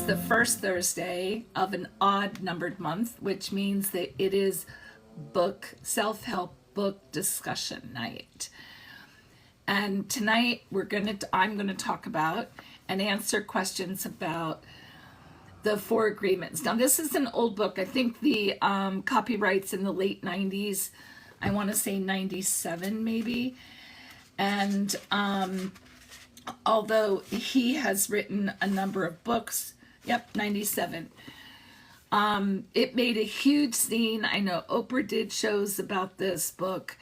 the first Thursday of an odd numbered month, which means that it is self-help book discussion night. And tonight I'm going to talk about and answer questions about the 4 agreements. Now, this is an old book. I think the copyright's in the late 90s. I want to say 97 maybe. And although he has written a number of books, 97. It made a huge scene. I know Oprah did shows about this book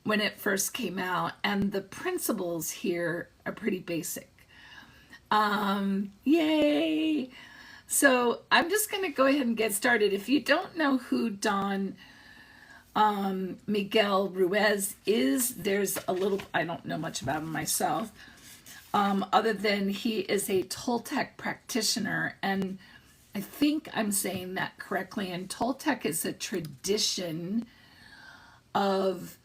when it first came out, and the principles here are pretty basic. Yay! So I'm just going to go ahead and get started. If you don't know who Don Miguel Ruiz is, I don't know much about him myself, other than he is a Toltec practitioner, and I think I'm saying that correctly. And Toltec is a tradition of,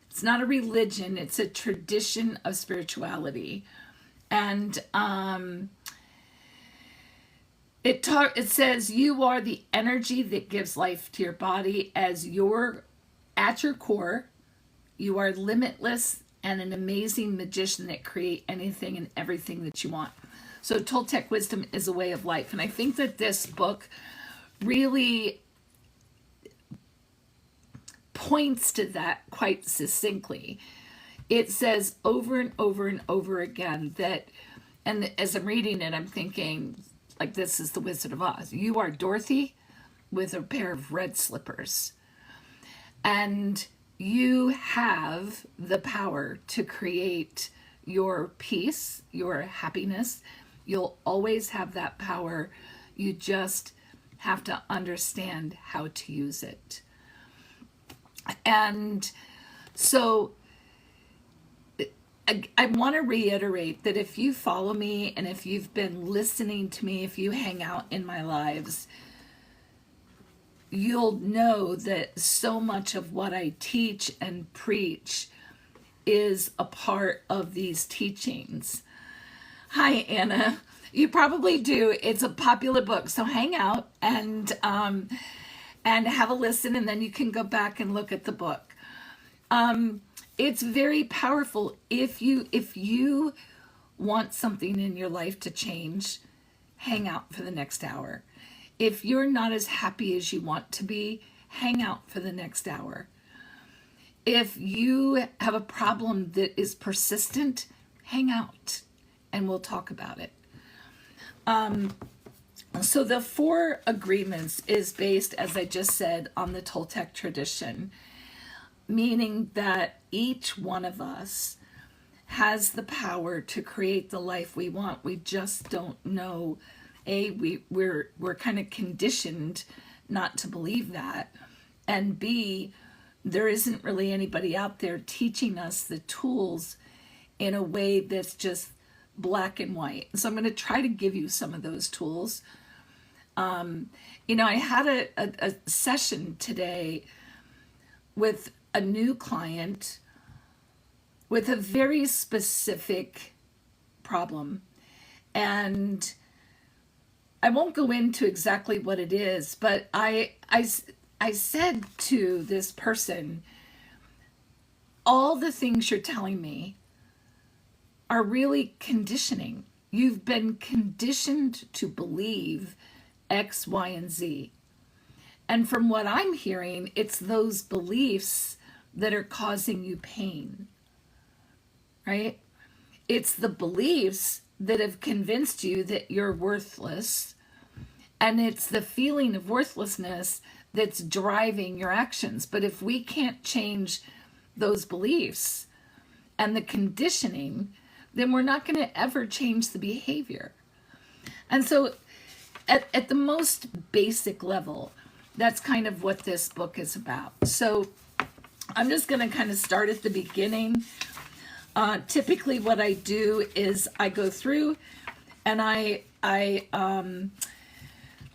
it's not a religion, it's a tradition of spirituality. And it says you are the energy that gives life to your body. At your core, you are limitless and an amazing magician that create anything and everything that you want. So Toltec wisdom is a way of life. And I think that this book really points to that quite succinctly. It says over and over and over again that, and as I'm reading it, I'm thinking, like, this is the Wizard of Oz. You are Dorothy with a pair of red slippers. And you have the power to create your peace, your happiness. You'll always have that power. You just have to understand how to use it. And so I want to reiterate that if you follow me and if you've been listening to me, if you hang out in my lives, you'll know that so much of what I teach and preach is a part of these teachings. Hi, Anna. You probably do. It's a popular book, so hang out and have a listen, and then you can go back and look at the book. It's very powerful. If you want something in your life to change, hang out for the next hour. If you're not as happy as you want to be, hang out for the next hour. If you have a problem that is persistent, hang out and we'll talk about it. So the 4 agreements is based, as I just said, on the Toltec tradition, meaning that each one of us has the power to create the life we want. We just don't know. We're kind of conditioned not to believe that. And B, there isn't really anybody out there teaching us the tools in a way that's just black and white. So I'm going to try to give you some of those tools. I had a session today with a new client with a very specific problem. And I won't go into exactly what it is, but I said to this person, all the things you're telling me are really conditioning. You've been conditioned to believe X, Y, and Z. And from what I'm hearing, it's those beliefs that are causing you pain, right? It's the beliefs that have convinced you that you're worthless. And it's the feeling of worthlessness that's driving your actions. But if we can't change those beliefs and the conditioning, then we're not going to ever change the behavior. And so at the most basic level, that's kind of what this book is about. So I'm just going to kind of start at the beginning. Typically what I do is I go through and I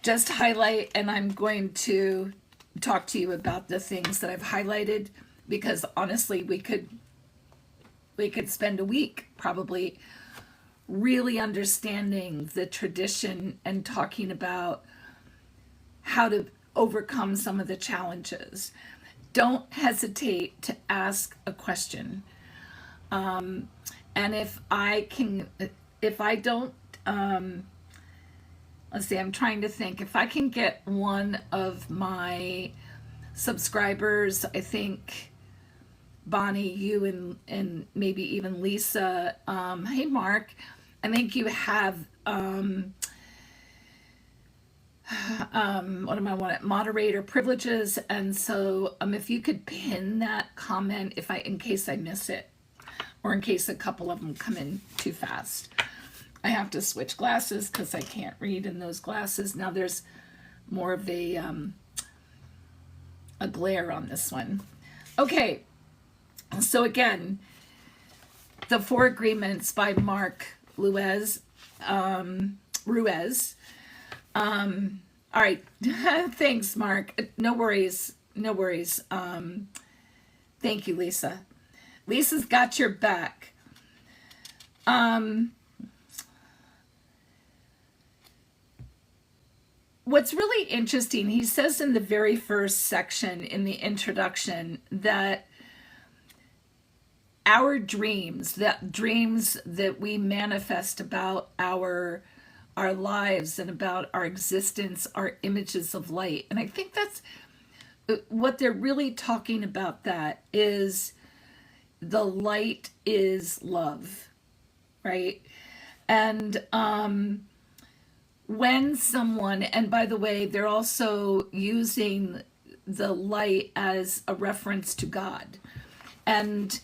just highlight, and I'm going to talk to you about the things that I've highlighted, because honestly we could spend a week probably really understanding the tradition and talking about how to overcome some of the challenges. Don't hesitate to ask a question. And if I don't, let's see, I'm trying to think. If I can get one of my subscribers, I think Bonnie, you and maybe even Lisa, hey Mark, I think you have what am I want moderator privileges, and so if you could pin that comment in case I miss it, or in case a couple of them come in too fast. I have to switch glasses because I can't read in those glasses. Now there's more of a glare on this one. Okay, so again, the Four Agreements by Mark Ruiz. All right, thanks, Mark. No worries, no worries. Thank you, Lisa. Lisa's got your back. What's really interesting, he says in the very first section in the introduction that our dreams, that we manifest about our lives and about our existence, are images of light. And I think that's what they're really talking about. That is, the light is love, right? And when someone, and by the way, they're also using the light as a reference to God, and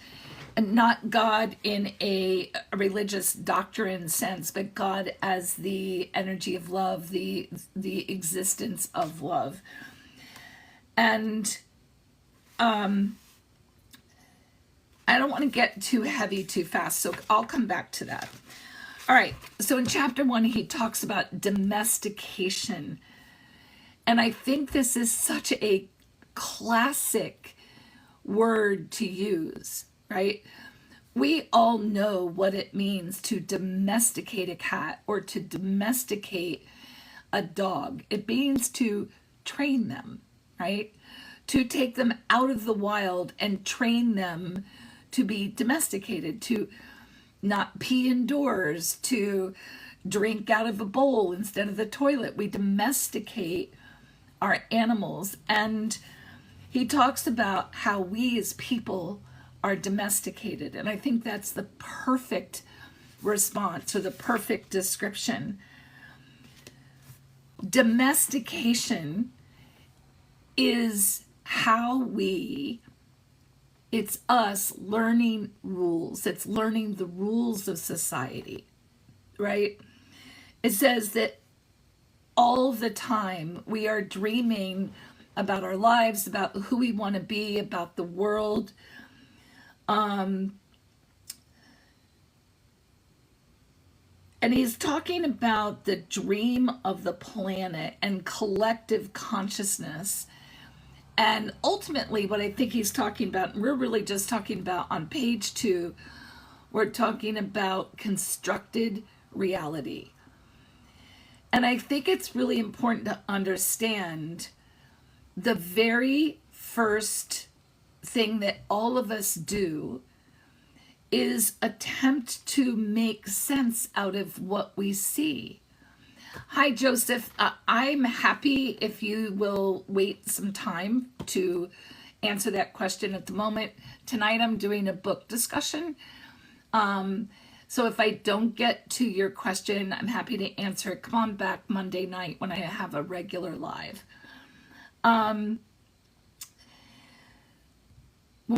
not God in a religious doctrine sense, but God as the energy of love, the existence of love. And I don't want to get too heavy too fast, so I'll come back to that. All right, so in chapter 1, he talks about domestication. And I think this is such a classic word to use, right? We all know what it means to domesticate a cat or to domesticate a dog. It means to train them, right? To take them out of the wild and train them to be domesticated, to not pee indoors, to drink out of a bowl instead of the toilet. We domesticate our animals. And he talks about how we as people are domesticated. And I think that's the perfect response, or the perfect description. Domestication is how it's us learning rules. It's learning the rules of society, right? It says that all the time we are dreaming about our lives, about who we want to be, about the world. And he's talking about the dream of the planet and collective consciousness. And ultimately, what I think he's talking about, and we're really just talking about on page 2, we're talking about constructed reality. And I think it's really important to understand the very first thing that all of us do is attempt to make sense out of what we see. Hi, Joseph. I'm happy if you will wait some time to answer that question. At the moment, tonight I'm doing a book discussion. So if I don't get to your question, I'm happy to answer it. Come on back Monday night when I have a regular live. When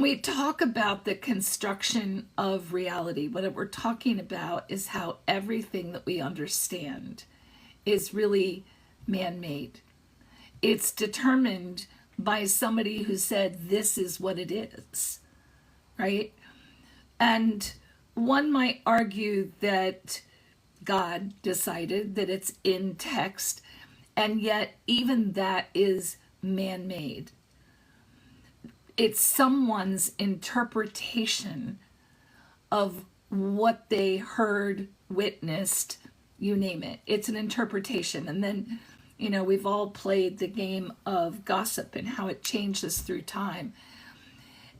we talk about the construction of reality, what we're talking about is how everything that we understand is really man-made. It's determined by somebody who said, this is what it is, right? And one might argue that God decided that it's in text, and yet even that is man-made. It's someone's interpretation of what they heard, witnessed, you name it. It's an interpretation. And then, we've all played the game of gossip and how it changes through time.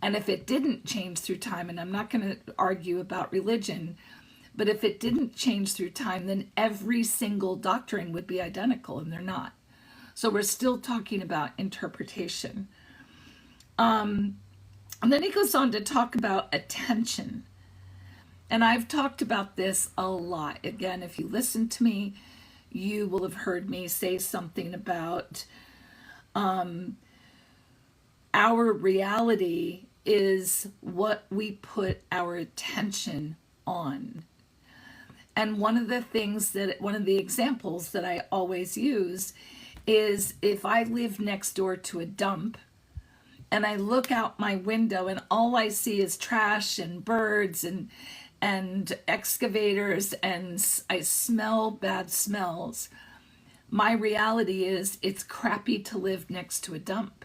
And if it didn't change through time, and I'm not going to argue about religion, but if it didn't change through time, then every single doctrine would be identical, and they're not. So we're still talking about interpretation. And then he goes on to talk about attention. And I've talked about this a lot. Again, if you listen to me, you will have heard me say something about our reality is what we put our attention on. And one of the examples that I always use is if I live next door to a dump and I look out my window and all I see is trash and birds and excavators and I smell bad smells, my reality is it's crappy to live next to a dump.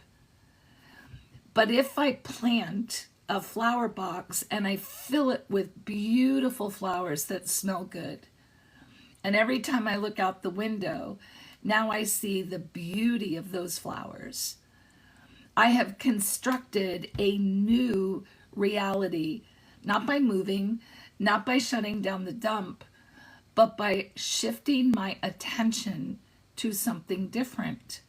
But if I plant a flower box and I fill it with beautiful flowers that smell good, and every time I look out the window, now I see the beauty of those flowers, I have constructed a new reality, not by moving, not by shutting down the dump, but by shifting my attention to something different.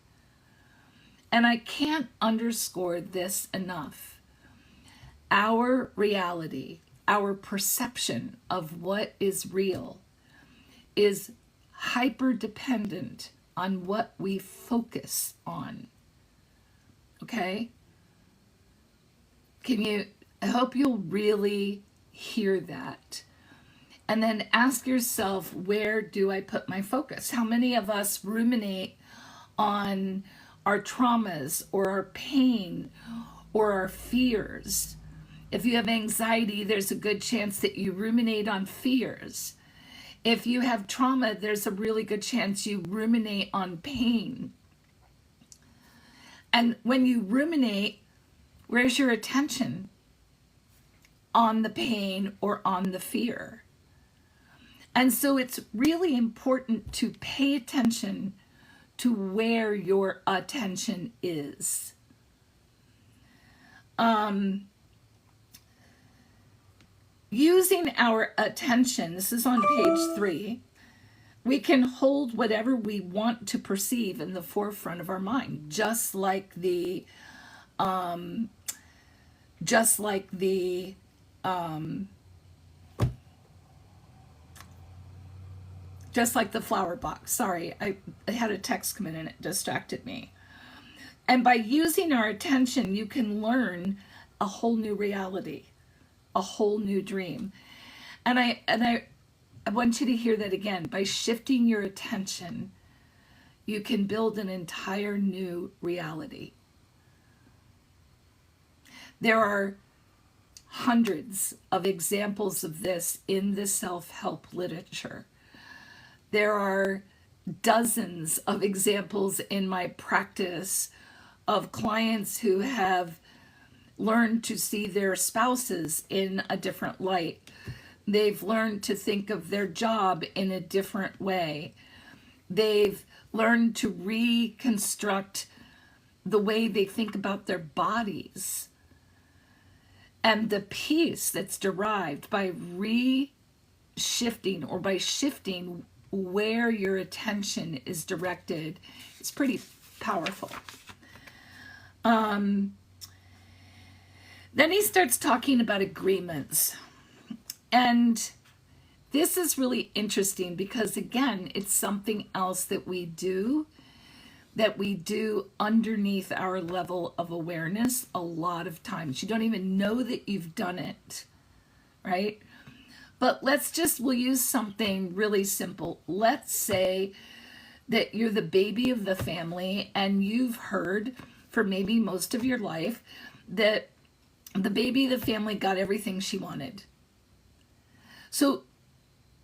And I can't underscore this enough. Our reality, our perception of what is real, is hyper dependent on what we focus on. Okay? I hope you'll really hear that. And then ask yourself, where do I put my focus? How many of us ruminate on our traumas or our pain or our fears? If you have anxiety, there's a good chance that you ruminate on fears. If you have trauma, there's a really good chance you ruminate on pain. And when you ruminate, where's your attention? On the pain or on the fear. And so it's really important to pay attention to where your attention is. Using our attention, this is on page 3, we can hold whatever we want to perceive in the forefront of our mind, just like the flower box. Sorry, I had a text come in and it distracted me. And by using our attention, you can learn a whole new reality, a whole new dream. And I want you to hear that again. By shifting your attention, you can build an entire new reality. There are hundreds of examples of this in the self-help literature. There are dozens of examples in my practice of clients who have learned to see their spouses in a different light. They've learned to think of their job in a different way. They've learned to reconstruct the way they think about their bodies. And the peace that's derived by shifting where your attention is directed is pretty powerful. Then he starts talking about agreements. And this is really interesting because, again, it's something else that we do underneath our level of awareness a lot of times. You don't even know that you've done it, right? But we'll use something really simple. Let's say that you're the baby of the family and you've heard for maybe most of your life that the baby of the family got everything she wanted. So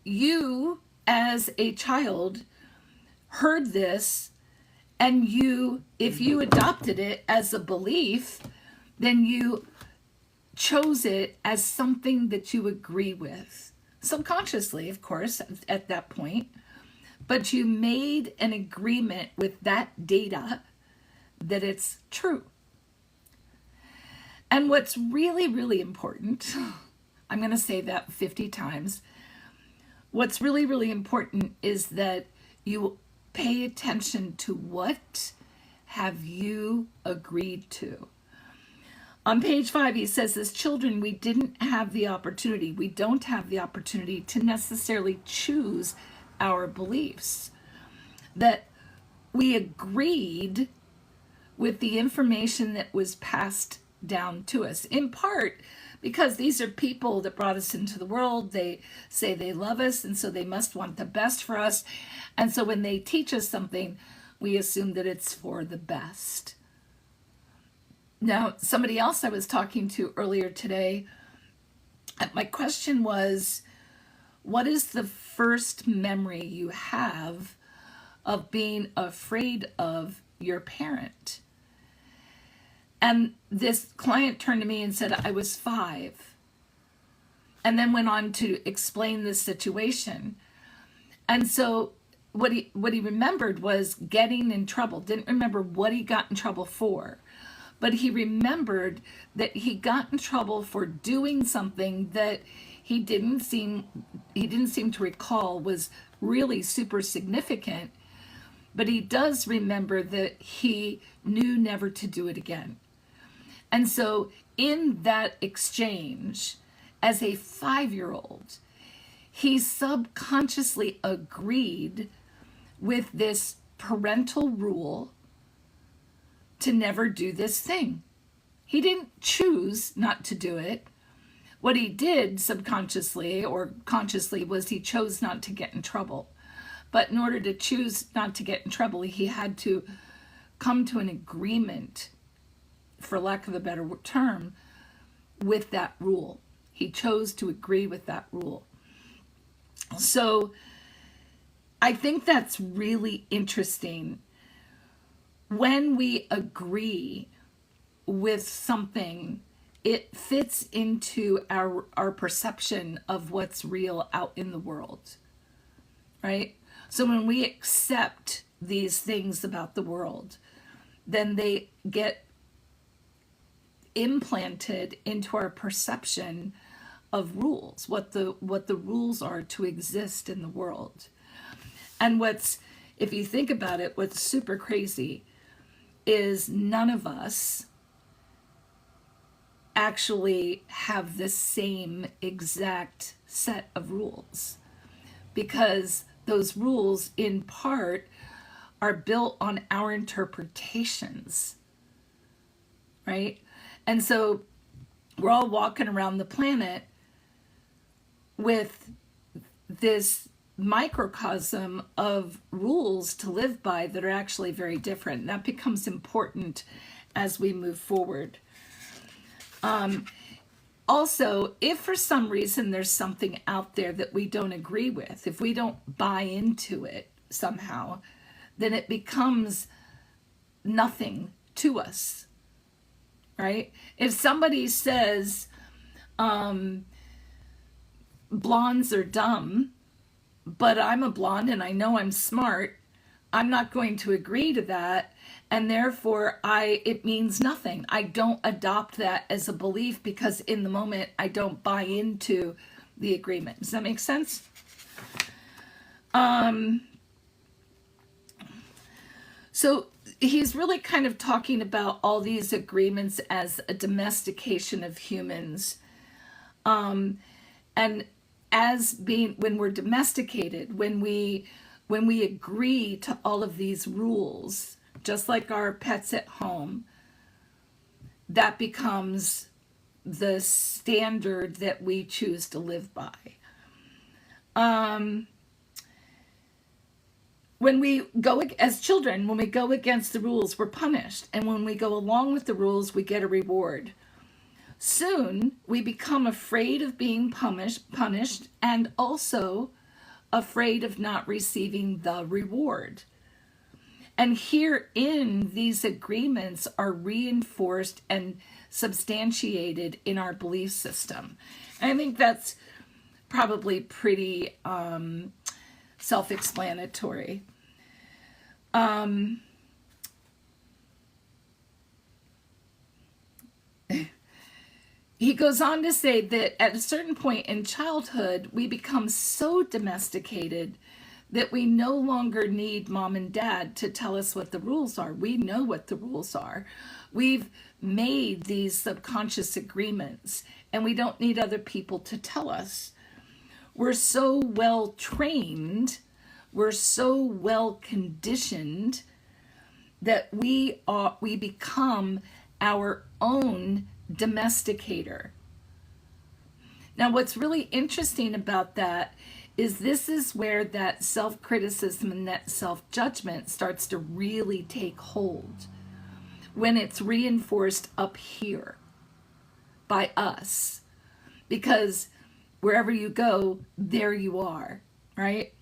you, as a child, heard this, and if you adopted it as a belief, then you chose it as something that you agree with. Subconsciously, of course, at that point. But you made an agreement with that data that it's true. And what's really, really important, I'm going to say that 50 times. What's really, really important is that you pay attention to what have you agreed to. On page 5, he says, as children, we don't have the opportunity to necessarily choose our beliefs. That we agreed with the information that was passed down to us, in part because these are people that brought us into the world. They say they love us, and so they must want the best for us. And so when they teach us something, we assume that it's for the best. Now, somebody else I was talking to earlier today, my question was, what is the first memory you have of being afraid of your parent? And this client turned to me and said, I was 5. And then went on to explain this situation. And so what he remembered was getting in trouble. Didn't remember what he got in trouble for. But he remembered that he got in trouble for doing something that he didn't seem to recall was really super significant. But he does remember that he knew never to do it again. And so in that exchange, as a 5-year-old, he subconsciously agreed with this parental rule to never do this thing. He didn't choose not to do it. What he did subconsciously or consciously was he chose not to get in trouble. But in order to choose not to get in trouble, he had to come to an agreement, for lack of a better term, with that rule. He chose to agree with that rule. So I think that's really interesting. When we agree with something, it fits into our perception of what's real out in the world, right? So when we accept these things about the world, then they get implanted into our perception of rules, what the rules are to exist in the world. And if you think about it, what's super crazy is none of us actually have the same exact set of rules, because those rules in part are built on our interpretations, right? And so we're all walking around the planet with this microcosm of rules to live by that are actually very different. And that becomes important as we move forward. Also, if for some reason there's something out there that we don't agree with, if we don't buy into it somehow, then it becomes nothing to us, right? If somebody says blondes are dumb, but I'm a blonde and I know I'm smart, I'm not going to agree to that, and therefore it means nothing. I don't adopt that as a belief because in the moment I don't buy into the agreement. Does that make sense? So he's really kind of talking about all these agreements as a domestication of humans. And as being, when we're domesticated, when we agree to all of these rules, just like our pets at home, that becomes the standard that we choose to live by. When we go, as children, when we go against the rules, we're punished. And when we go along with the rules, we get a reward. Soon, we become afraid of being punished and also afraid of not receiving the reward. And herein, these agreements are reinforced and substantiated in our belief system. And I think that's probably pretty self-explanatory. He goes on to say that at a certain point in childhood, we become so domesticated that we no longer need mom and dad to tell us what the rules are. We know what the rules are. We've made these subconscious agreements, and we don't need other people to tell us. We're so well trained, we're so well conditioned that we become our own domesticator. Now, what's really interesting about that is this is where that self-criticism and that self-judgment starts to really take hold, when it's reinforced up here by us, because wherever you go, there you are, right?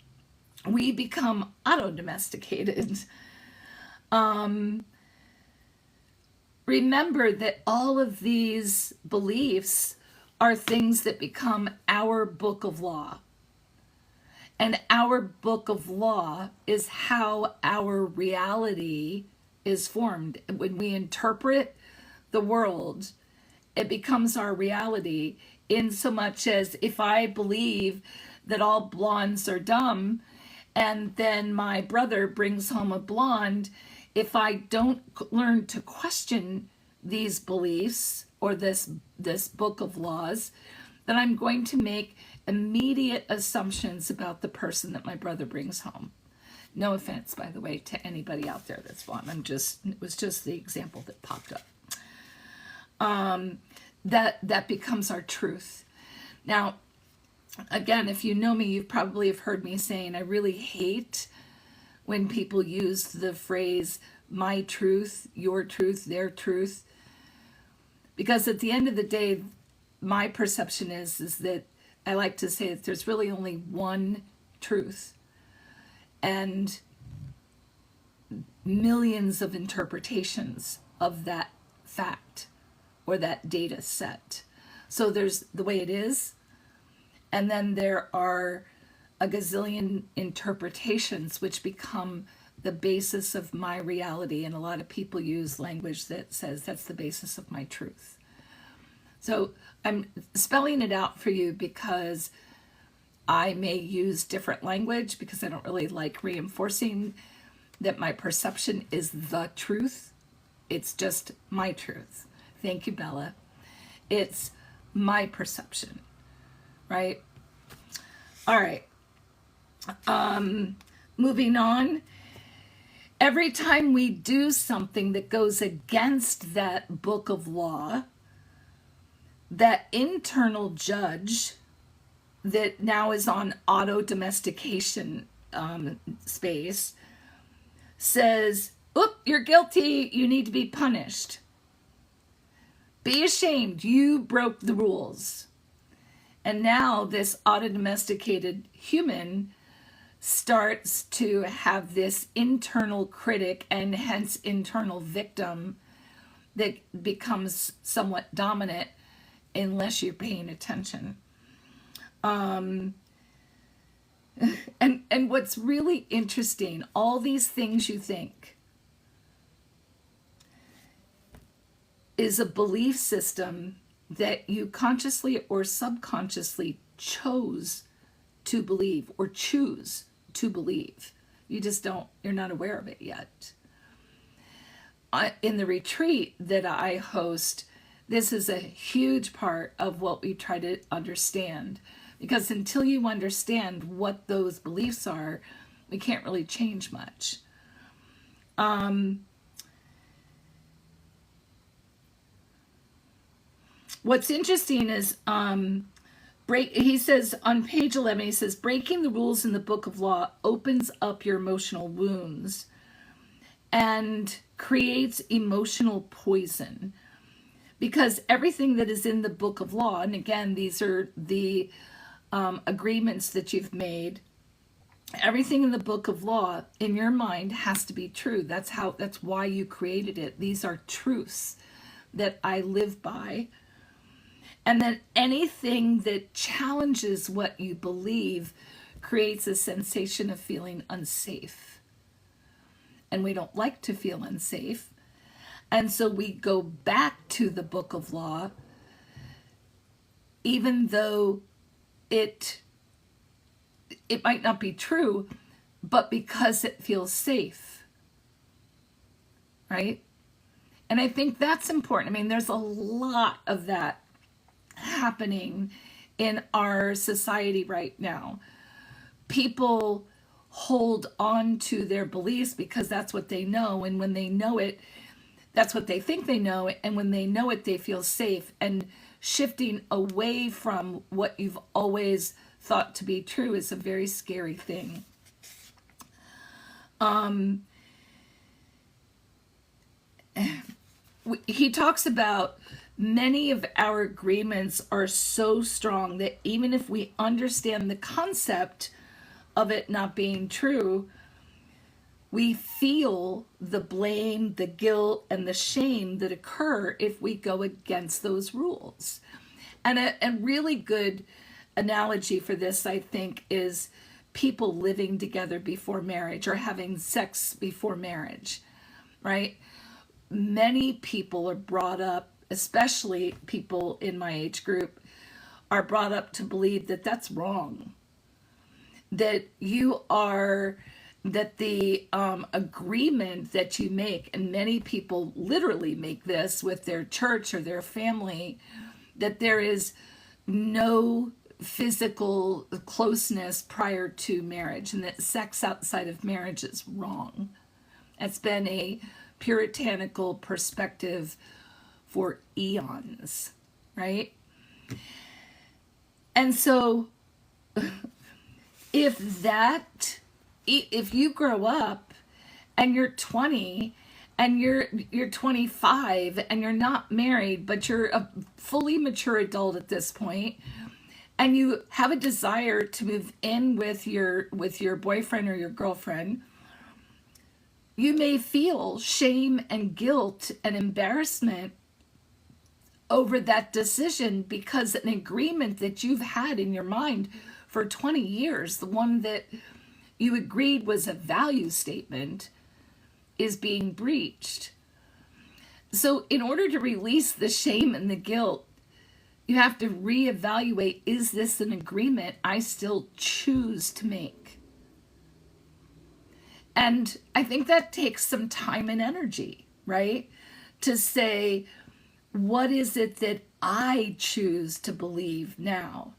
We become auto-domesticated. Remember that all of these beliefs are things that become our book of law. And our book of law is how our reality is formed. When we interpret the world, it becomes our reality, in so much as if I believe that all blondes are dumb, and then my brother brings home a blonde, if I don't learn to question these beliefs or this book of laws, then I'm going to make immediate assumptions about the person that my brother brings home. No offense, by the way, to anybody out there that's blonde. It was just the example that popped up. That becomes our truth. Now, again, if you know me, you probably have heard me saying I really hate when people use the phrase my truth, your truth, their truth, because at the end of the day, my perception is that I like to say that there's really only one truth and millions of interpretations of that fact or that data set. So there's the way it is, and then there are a gazillion interpretations which become the basis of my reality, and a lot of people use language that says that's the basis of my truth. So I'm spelling it out for you because I may use different language, because I don't really like reinforcing that my perception is the truth. It's just my truth. Thank you, Bella. It's my perception, right? All right. Moving on. Every time we do something that goes against that book of law, that internal judge that now is on auto domestication space says, "Oop, you're guilty. You need to be punished. Be ashamed. You broke the rules." And now this auto domesticated human starts to have this internal critic and hence internal victim that becomes somewhat dominant unless you're paying attention. And what's really interesting, all these things you think is a belief system that you consciously or subconsciously chose to believe or choose to believe. You just you're not aware of it yet. In the retreat that I host, this is a huge part of what we try to understand, because until you understand what those beliefs are, we can't really change much. What's interesting is he says on page 11, he says, breaking the rules in the book of law opens up your emotional wounds and creates emotional poison. Because everything that is in the book of law, and again, these are the agreements that you've made, everything in the book of law in your mind has to be true. That's why you created it. These are truths that I live by, and that anything that challenges what you believe creates a sensation of feeling unsafe. And we don't like to feel unsafe. And so we go back to the book of law, even though it might not be true, but because it feels safe, right? And I think that's important. I mean, there's a lot of that happening in our society right now. People hold on to their beliefs because that's what they know, and when they know it, that's what they think they know, and when they know it, they feel safe. And shifting away from what you've always thought to be true is a very scary thing. He talks about many of our agreements are so strong that even if we understand the concept of it not being true, we feel the blame, the guilt, and the shame that occur if we go against those rules. And a really good analogy for this, I think, is people living together before marriage or having sex before marriage, right? Many people are brought up, especially people in my age group, are brought up to believe that that's wrong. That the agreement that you make, and many people literally make this with their church or their family, that there is no physical closeness prior to marriage, and that sex outside of marriage is wrong. It's been a puritanical perspective for eons, right? And so if you grow up and you're 20 and you're 25 and you're not married, but you're a fully mature adult at this point, and you have a desire to move in with your boyfriend or your girlfriend, you may feel shame and guilt and embarrassment over that decision, because an agreement that you've had in your mind for 20 years, the one that you agreed was a value statement, is being breached. So in order to release the shame and the guilt, you have to reevaluate, is this an agreement I still choose to make? And I think that takes some time and energy, right? To say, what is it that I choose to believe now?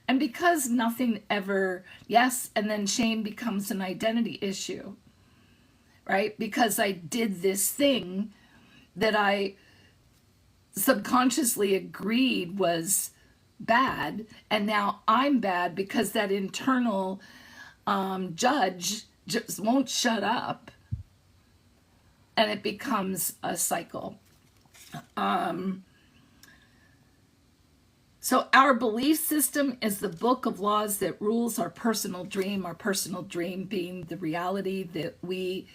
And because nothing ever, yes, and then shame becomes an identity issue, right? Because I did this thing that I subconsciously agreed was bad, and now I'm bad because that internal judge just won't shut up, and it becomes a cycle. So our belief system is the book of laws that rules our personal dream being the reality that we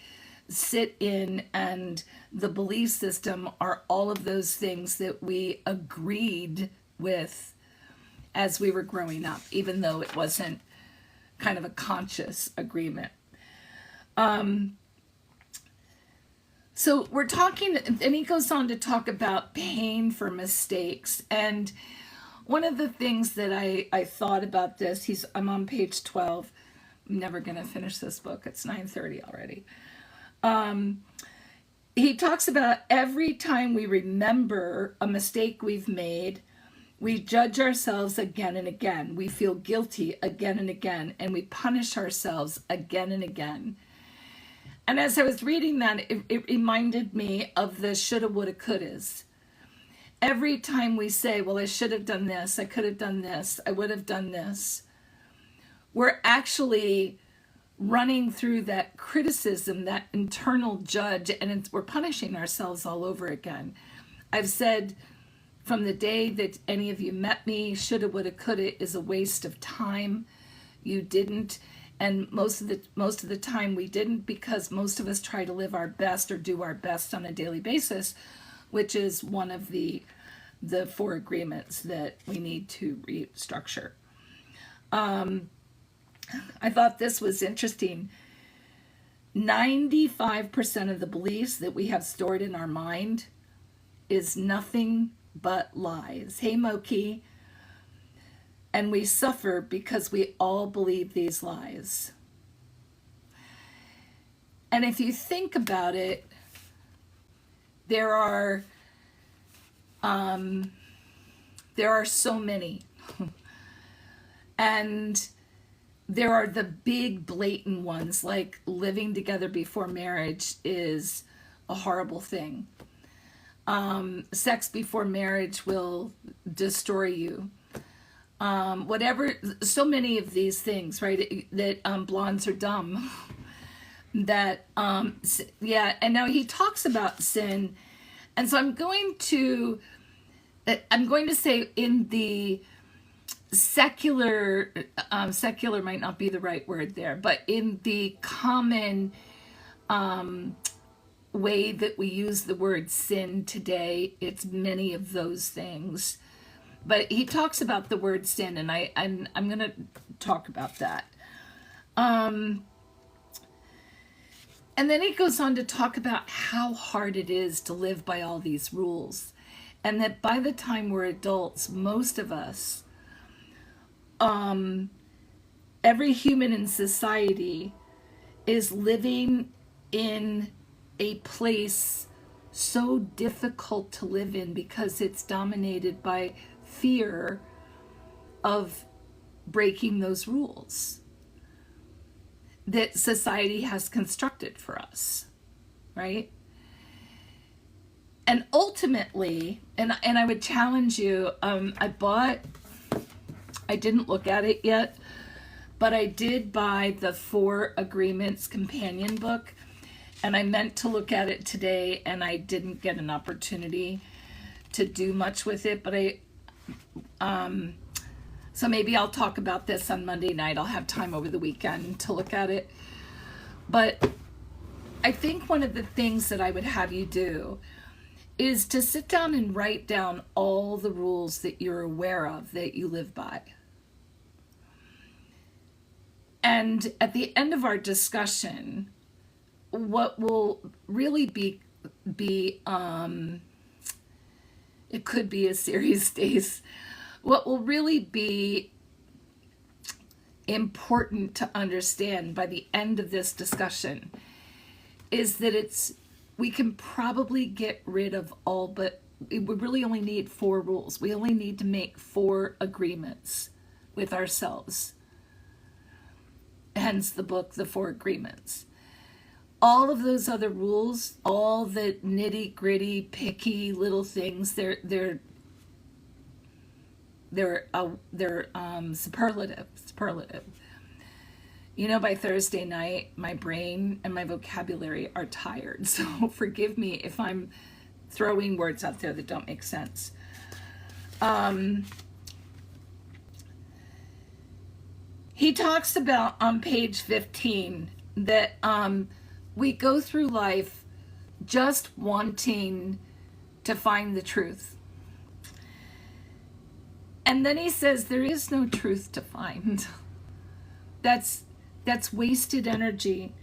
sit in, and the belief system are all of those things that we agreed with as we were growing up, even though it wasn't kind of a conscious agreement. So we're talking, and he goes on to talk about pain for mistakes. And one of the things that I thought about this, I'm on page 12. I'm never going to finish this book. It's 9:30 already. He talks about every time we remember a mistake we've made, we judge ourselves again and again. We feel guilty again and again, and we punish ourselves again and again. And as I was reading that, it reminded me of the shoulda, woulda, couldas. Every time we say, well, I should have done this, I could have done this, I would have done this, we're actually running through that criticism, that internal judge, and we're punishing ourselves all over again. I've said from the day that any of you met me, shoulda, woulda, coulda is a waste of time. You didn't. And most of the time we didn't, because most of us try to live our best or do our best on a daily basis which is one of the four agreements that we need to restructure. I thought this was interesting. 95% of the beliefs that we have stored in our mind is nothing but lies. Hey, Moki. And we suffer because we all believe these lies. And if you think about it, there are so many. And there are the big blatant ones, like living together before marriage is a horrible thing. Sex before marriage will destroy you. Whatever, so many of these things, right? That blondes are dumb. That, yeah, and now he talks about sin. And so I'm going to say in the secular might not be the right word there, but in the common way that we use the word sin today, it's many of those things. But he talks about the word sin, and I'm going to talk about that. And then he goes on to talk about how hard it is to live by all these rules. And that by the time we're adults, most of us, every human in society is living in a place so difficult to live in because it's dominated by fear of breaking those rules that society has constructed for us, right? And ultimately, and I would challenge you, I didn't look at it yet, but I did buy the 4 Agreements companion book, and I meant to look at it today, and I didn't get an opportunity to do much with it, but so maybe I'll talk about this on Monday night. I'll have time over the weekend to look at it. But I think one of the things that I would have you do is to sit down and write down all the rules that you're aware of that you live by. And at the end of our discussion, what will really be it could be a series, Stace. What will really be important to understand by the end of this discussion is that we can probably get rid of all, but we really only need 4 rules. We only need to make 4 agreements with ourselves. Hence the book, The 4 Agreements. All of those other rules, all the nitty gritty, picky little things, they're superlative. You know, by Thursday night, my brain and my vocabulary are tired. So forgive me if I'm throwing words out there that don't make sense. He talks about on page 15 that we go through life just wanting to find the truth. And then he says there is no truth to find. That's wasted energy.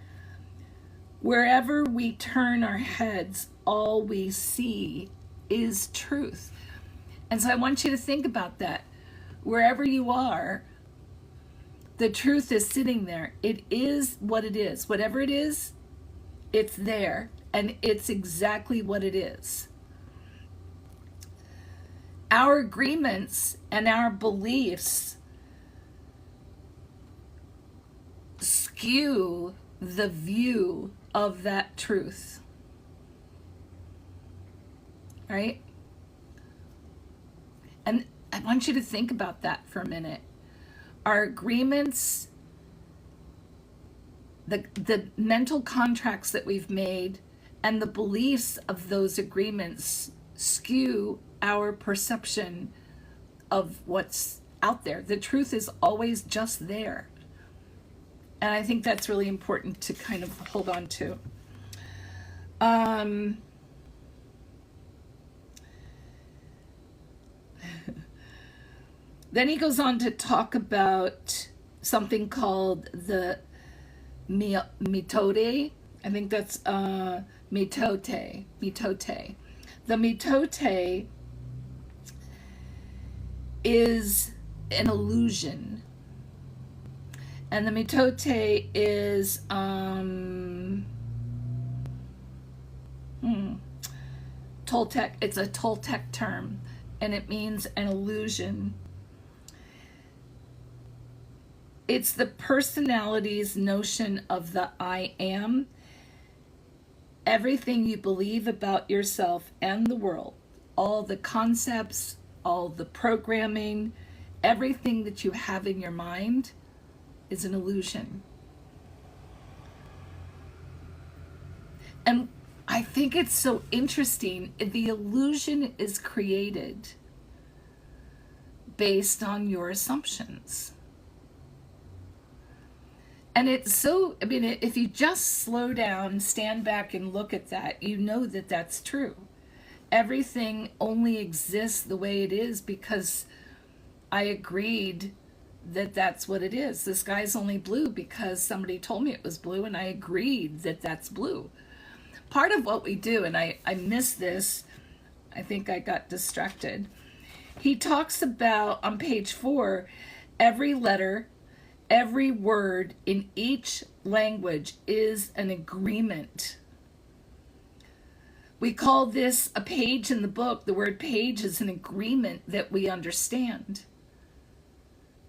Wherever we turn our heads, all we see is truth. And so I want you to think about that. Wherever you are, the truth is sitting there. It is what it is. Whatever it is, it's there. And it's exactly what it is. Our agreements and our beliefs skew the view of that truth. Right? And I want you to think about that for a minute. Our agreements, the mental contracts that we've made, and the beliefs of those agreements skew our perception of what's out there. The truth is always just there. And I think that's really important to kind of hold on to. Then he goes on to talk about something called the mitote. I think that's mitote. Mitote. The mitote is an illusion. And the mitote is Toltec. It's a Toltec term, and it means an illusion. It's the personality's notion of the I am. Everything you believe about yourself and the world, all the concepts, all the programming, everything that you have in your mind is an illusion. And I think it's so interesting. The illusion is created based on your assumptions. And it's so, I mean, if you just slow down, stand back and look at that, you know that that's true. Everything only exists the way it is because I agreed that that's what it is. The sky's only blue because somebody told me it was blue, and I agreed that that's blue. Part of what we do, and I missed this, I think I got distracted. He talks about, on page 4, every letter, every word in each language is an agreement. We call this a page in the book. The word page is an agreement that we understand,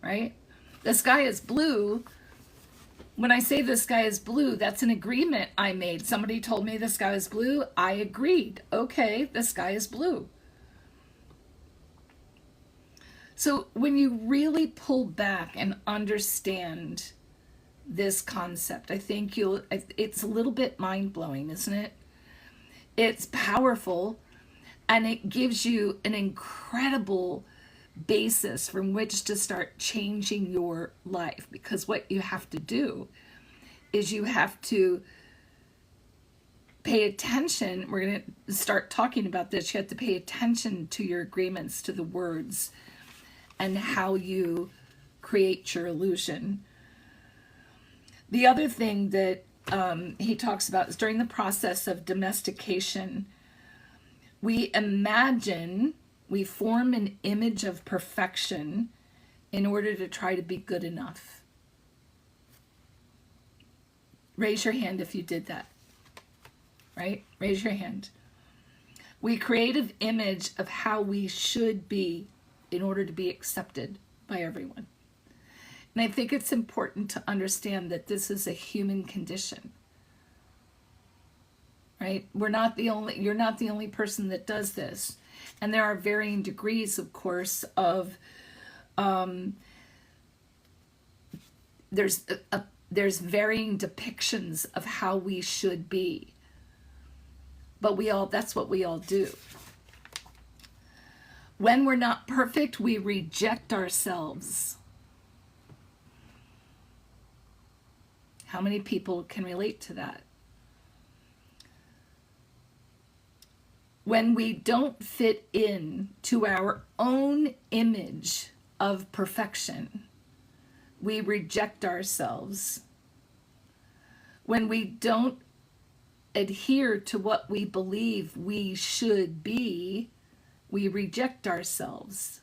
right? The sky is blue. When I say the sky is blue, that's an agreement I made. Somebody told me the sky is blue. I agreed. Okay, the sky is blue. So when you really pull back and understand this concept, I think it's a little bit mind-blowing, isn't it? It's powerful, and it gives you an incredible basis from which to start changing your life. Because what you have to do is you have to pay attention. We're going to start talking about this. You have to pay attention to your agreements, to the words, and how you create your illusion. The other thing that he talks about is during the process of domestication, we form an image of perfection in order to try to be good enough. Raise your hand if you did that, right? Raise your hand. We create an image of how we should be in order to be accepted by everyone. And I think it's important to understand that this is a human condition, right? You're not the only person that does this. And there are varying degrees, of course, of, there's varying depictions of how we should be. But that's what we all do. When we're not perfect, we reject ourselves. How many people can relate to that? When we don't fit in to our own image of perfection, we reject ourselves. When we don't adhere to what we believe we should be, we reject ourselves.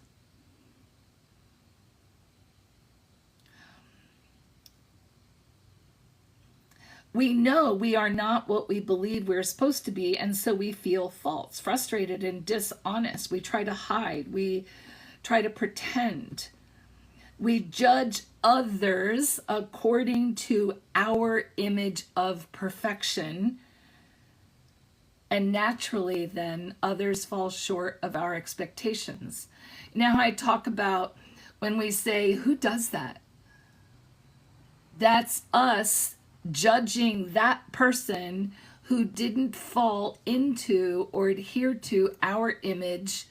We know we are not what we believe we're supposed to be, and so we feel false, frustrated, and dishonest. We try to hide. We try to pretend. We judge others according to our image of perfection, and naturally then others fall short of our expectations. Now I talk about when we say, who does that? That's us judging that person who didn't fall into or adhere to our image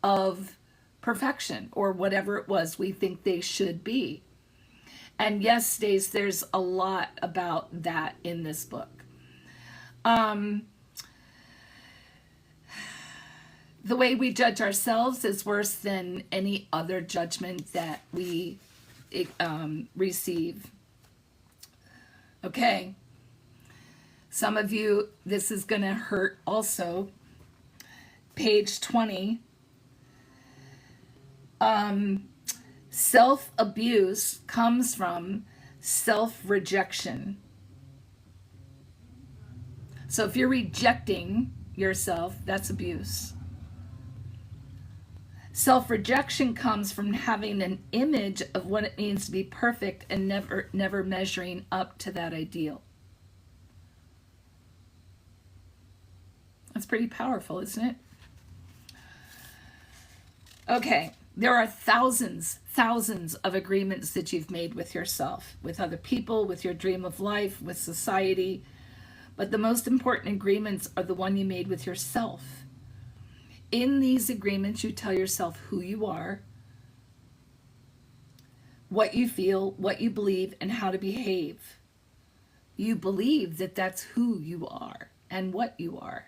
of perfection or whatever it was we think they should be. And yes, Stace, there's a lot about that in this book. The way we judge ourselves is worse than any other judgment that we receive. Okay. Some of you, this is going to hurt also. Page 20. Self-abuse comes from self-rejection. So if you're rejecting yourself, that's abuse. Self-rejection comes from having an image of what it means to be perfect and never measuring up to that ideal. That's pretty powerful, isn't it? Okay, there are thousands of agreements that you've made with yourself, with other people, with your dream of life, with society. But the most important agreements are the one you made with yourself. In these agreements, you tell yourself who you are, what you feel, what you believe, and how to behave. You believe that that's who you are and what you are.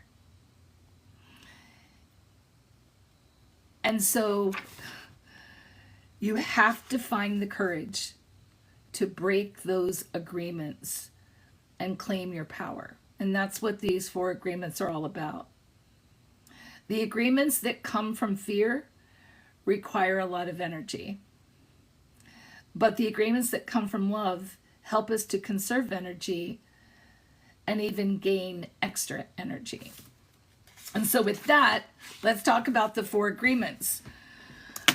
And so you have to find the courage to break those agreements and claim your power. And that's what these 4 agreements are all about. The agreements that come from fear require a lot of energy. But the agreements that come from love help us to conserve energy and even gain extra energy. And so with that, let's talk about the 4 agreements.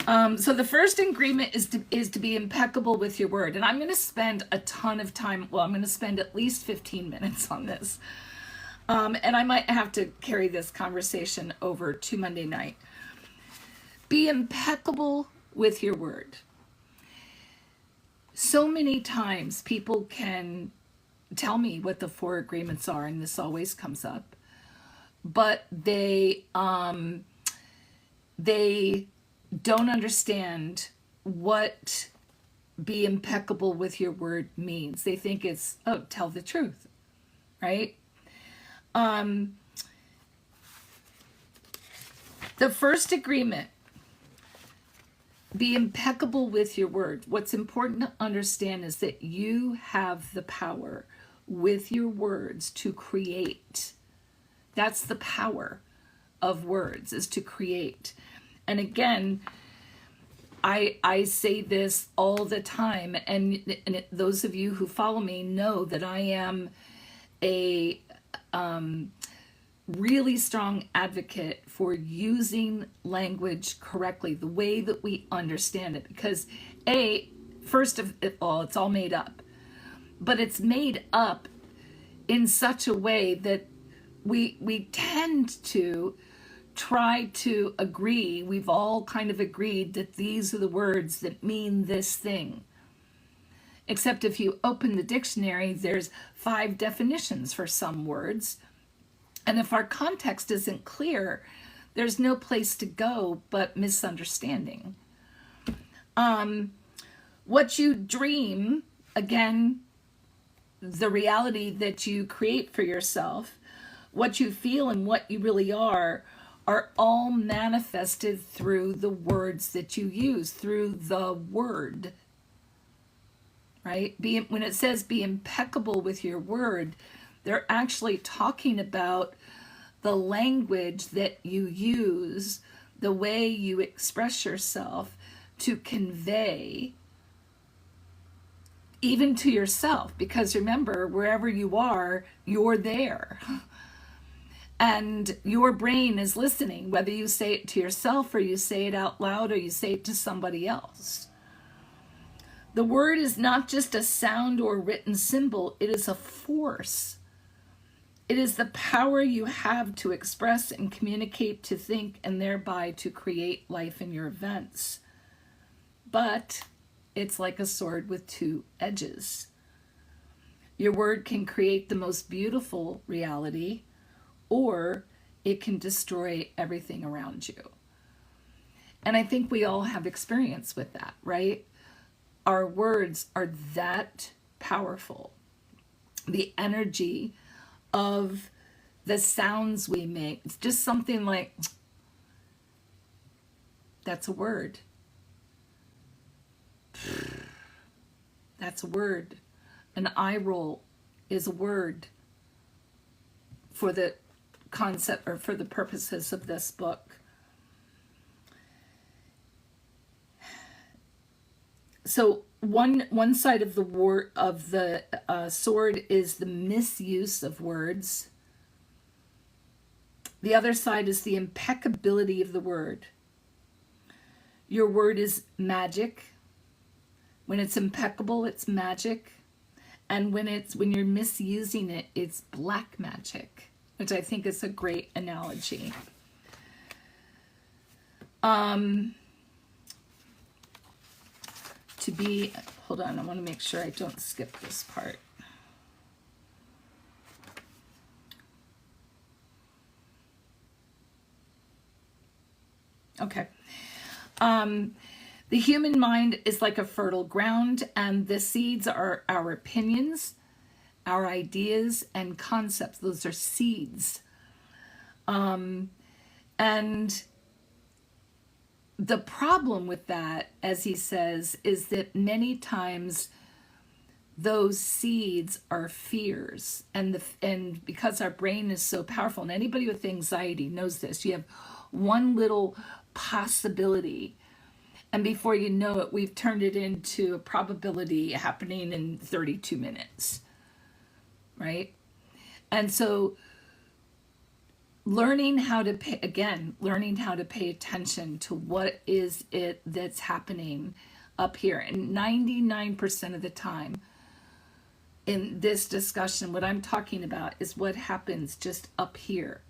So the first agreement is to be impeccable with your word. And I'm going to spend a ton of time. Well, I'm going to spend at least 15 minutes on this. And I might have to carry this conversation over to Monday night. Be impeccable with your word. So many times people can tell me what the 4 agreements are, and this always comes up. But they don't understand what be impeccable with your word means. They think it's, oh, tell the truth, right? The first agreement, be impeccable with your word. What's important to understand is that you have the power with your words to create. That's the power of words, is to create. And again, I say this all the time, and those of you who follow me know that I am a really strong advocate for using language correctly, the way that we understand it. Because first of all, it's all made up. But it's made up in such a way that we tend to try to agree. We've all kind of agreed that these are the words that mean this thing. Except if you open the dictionary, there's 5 definitions for some words. And if our context isn't clear, there's no place to go but misunderstanding. What you dream, again, the reality that you create for yourself, what you feel and what you really are all manifested through the words that you use, through the word, right? When it says be impeccable with your word, they're actually talking about the language that you use, the way you express yourself to convey even to yourself. Because remember, wherever you are, you're there. And your brain is listening, whether you say it to yourself or you say it out loud or you say it to somebody else. The word is not just a sound or written symbol, it is a force. It is the power you have to express and communicate, to think, and thereby to create life in your events. But it's like a sword with 2 edges. Your word can create the most beautiful reality, or it can destroy everything around you. And I think we all have experience with that, right? Our words are that powerful. The energy of the sounds we make, it's just something like, That's a word. That's a word. An eye roll is a word for the concept or for the purposes of this book. So one side of the sword is the misuse of words. The other side is the impeccability of the word. Your word is magic. When it's impeccable, it's magic. And when you're misusing it, it's black magic, which I think is a great analogy. Hold on, I want to make sure I don't skip this part. Okay. The human mind is like a fertile ground, and the seeds are our opinions, our ideas, and concepts. Those are seeds. And the problem with that, as he says, is that many times those seeds are fears. And because our brain is so powerful, and anybody with anxiety knows this, you have one little possibility, and before you know it, we've turned it into a probability happening in 32 minutes, right? And so learning how to pay attention to what is it that's happening up here. And 99% of the time in this discussion, what I'm talking about is what happens just up here.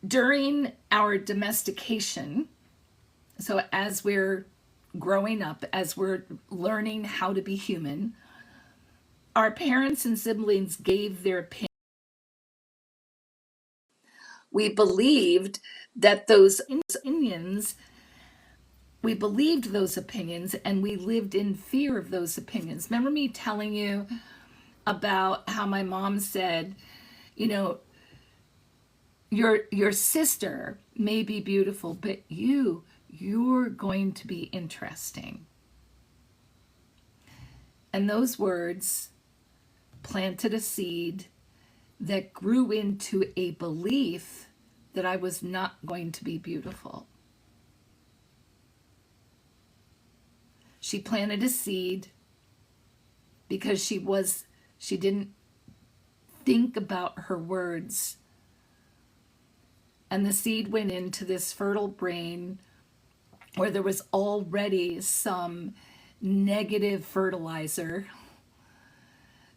During our domestication, so as we're growing up, as we're learning how to be human, our parents and siblings gave their opinion. We believed those opinions, and we lived in fear of those opinions. Remember me telling you about how my mom said, you know, your sister may be beautiful, but you're going to be interesting. And those words planted a seed that grew into a belief that I was not going to be beautiful. She planted a seed because she didn't think about her words. And the seed went into this fertile brain where there was already some negative fertilizer,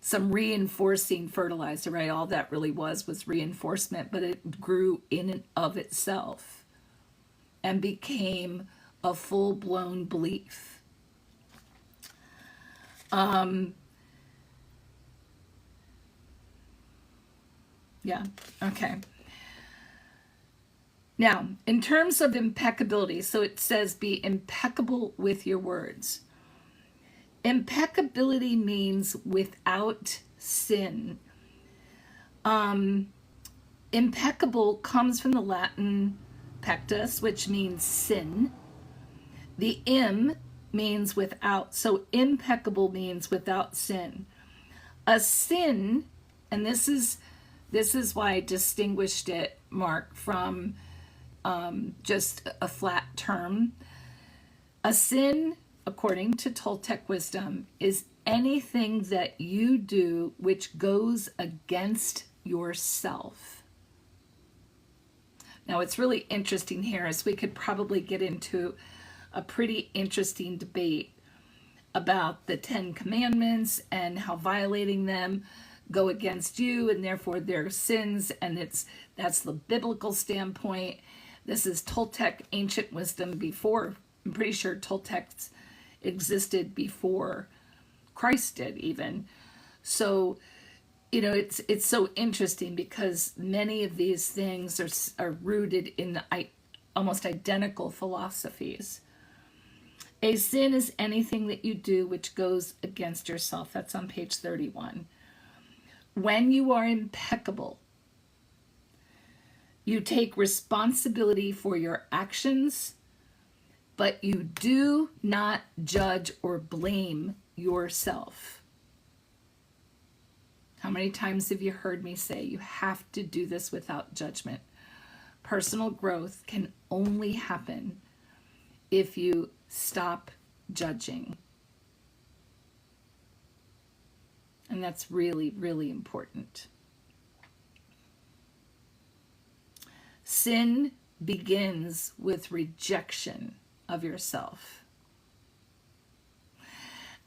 some reinforcing fertilizer, right? All that really was reinforcement, but it grew in and of itself and became a full-blown belief. Yeah, okay. Now, in terms of impeccability, so it says be impeccable with your words. Impeccability means without sin. Impeccable comes from the Latin pectus, which means sin. The im means without, so impeccable means without sin. A sin, and this is why I distinguished it, Mark, from just a flat term. A sin, according to Toltec wisdom, is anything that you do which goes against yourself. Now, it's really interesting here, as we could probably get into a pretty interesting debate about the 10 Commandments and how violating them go against you, and therefore they're sins, and that's the biblical standpoint. This is Toltec ancient wisdom before, I'm pretty sure Toltec existed before Christ did even. So, you know, it's so interesting because many of these things are rooted in almost identical philosophies. A sin is anything that you do which goes against yourself. That's on page 31. When you are impeccable, You take responsibility for your actions, but you do not judge or blame yourself. How many times have you heard me say you have to do this without judgment? Personal growth can only happen if you stop judging. And that's really, really important. Sin begins with rejection of yourself.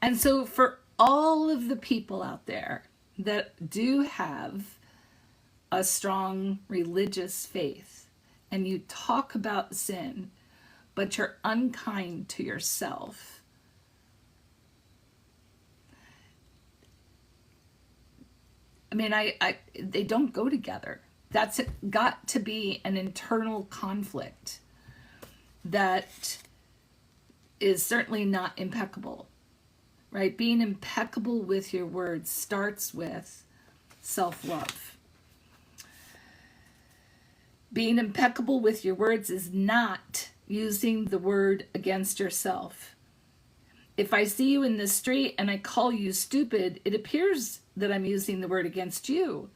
And so for all of the people out there that do have a strong religious faith, and you talk about sin, but you're unkind to yourself, I mean, they don't go together. That's got to be an internal conflict that is certainly not impeccable, right? Being impeccable with your words starts with self-love. Being impeccable with your words is not using the word against yourself. If I see you in the street and I call you stupid, it appears that I'm using the word against you.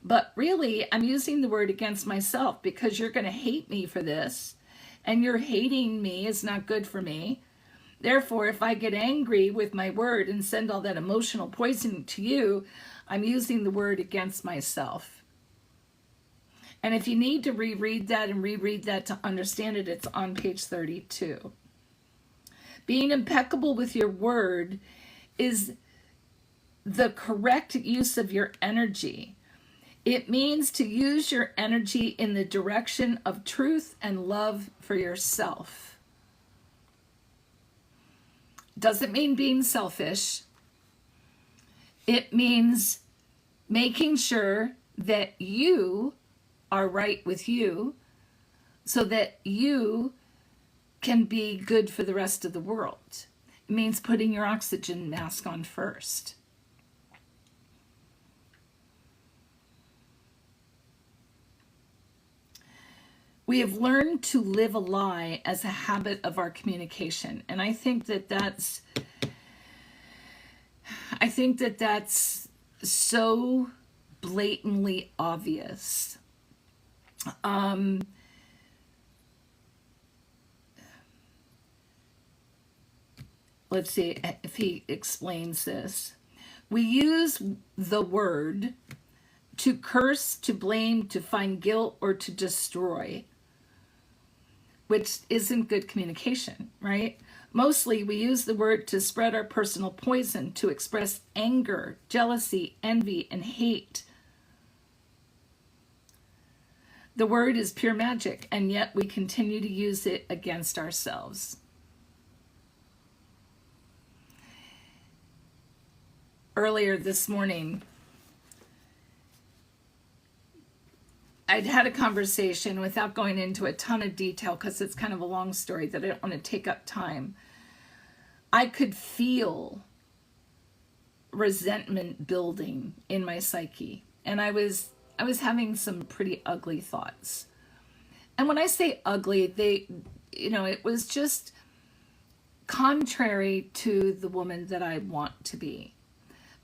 But really, I'm using the word against myself because you're going to hate me for this. And your hating me is not good for me. Therefore, if I get angry with my word and send all that emotional poison to you, I'm using the word against myself. And if you need to reread that and reread that to understand it, it's on page 32. Being impeccable with your word is the correct use of your energy. It means to use your energy in the direction of truth and love for yourself. Doesn't mean being selfish. It means making sure that you are right with you so that you can be good for the rest of the world. It means putting your oxygen mask on first. We have learned to live a lie as a habit of our communication. And I think that that's so blatantly obvious. Let's see if he explains this. We use the word to curse, to blame, to find guilt, or to destroy, which isn't good communication, right? Mostly we use the word to spread our personal poison, to express anger, jealousy, envy, and hate. The word is pure magic, and yet we continue to use it against ourselves. Earlier this morning, I'd had a conversation without going into a ton of detail because it's kind of a long story that I don't want to take up time. I could feel resentment building in my psyche, and I was having some pretty ugly thoughts. And when I say ugly, it was just contrary to the woman that I want to be.